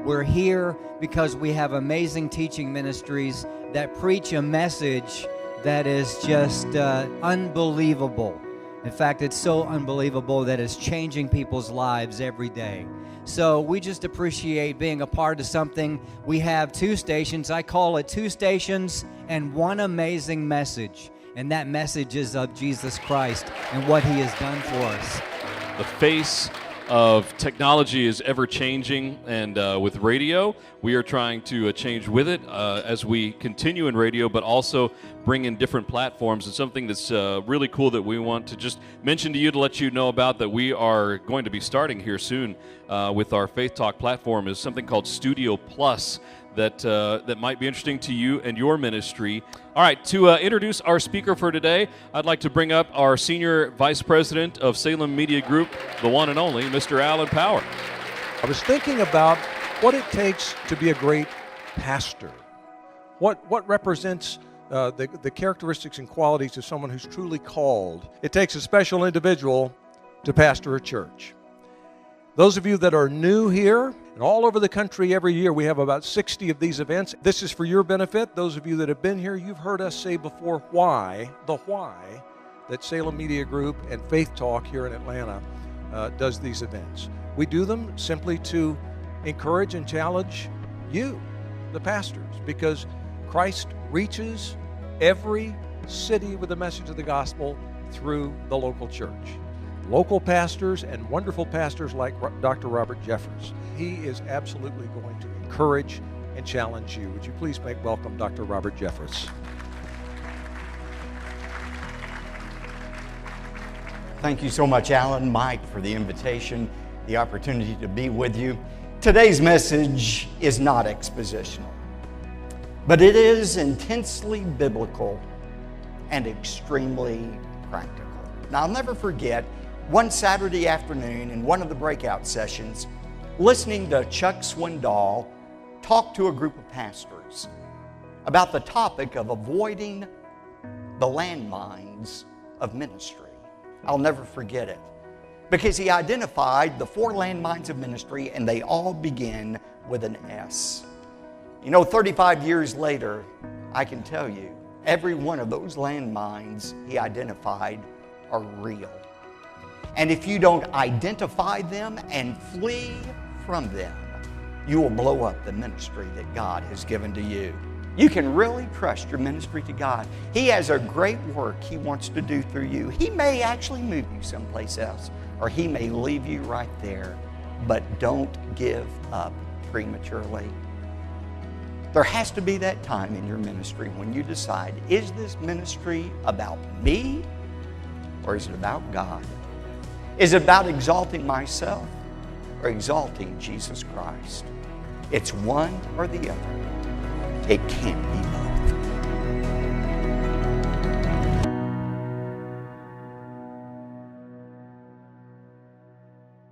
We're here because we have amazing teaching ministries that preach a message that is just unbelievable. In fact, it's so unbelievable that it's changing people's lives every day. So we just appreciate being a part of something. We have 2 stations. I call it 2 stations and one amazing message. And that message is of Jesus Christ and what He has done for us. The face of technology is ever changing, and with radio, we are trying to change with it as we continue in radio, but also bring in different platforms. And something that's really cool that we want to just mention to you, to let you know about, that we are going to be starting here soon with our Faith Talk platform, is something called Studio Plus that might be interesting to you and your ministry. All right, to introduce our speaker for today, I'd like to bring up our Senior Vice President of Salem Media Group, the one and only, Mr. Alan Power. I was thinking about what it takes to be a great pastor. What represents the characteristics and qualities of someone who's truly called. It takes a special individual to pastor a church. Those of you that are new here, and all over the country every year, we have about 60 of these events. This is for your benefit. Those of you that have been here, you've heard us say before why that Salem Media Group and Faith Talk here in Atlanta does these events. We do them simply to encourage and challenge you, the pastors, because Christ reaches every city with the message of the gospel through the local church. Local pastors and wonderful pastors like Dr. Robert Jeffress. He is absolutely going to encourage and challenge you. Would you please make welcome Dr. Robert Jeffress. Thank you so much, Alan, Mike, for the invitation, the opportunity to be with you. Today's message is not expositional, but it is intensely biblical and extremely practical. Now, I'll never forget one Saturday afternoon in one of the breakout sessions, listening to Chuck Swindoll talk to a group of pastors about the topic of avoiding the landmines of ministry. I'll never forget it, because he identified the 4 landmines of ministry, and they all begin with an S. You know, 35 years later, I can tell you, every one of those landmines he identified are real. And if you don't identify them and flee from them, you will blow up the ministry that God has given to you. You can really trust your ministry to God. He has a great work He wants to do through you. He may actually move you someplace else, or He may leave you right there, but don't give up prematurely. There has to be that time in your ministry when you decide, is this ministry about me, or is it about God? Is it about exalting myself or exalting Jesus Christ? It's one or the other. It can't be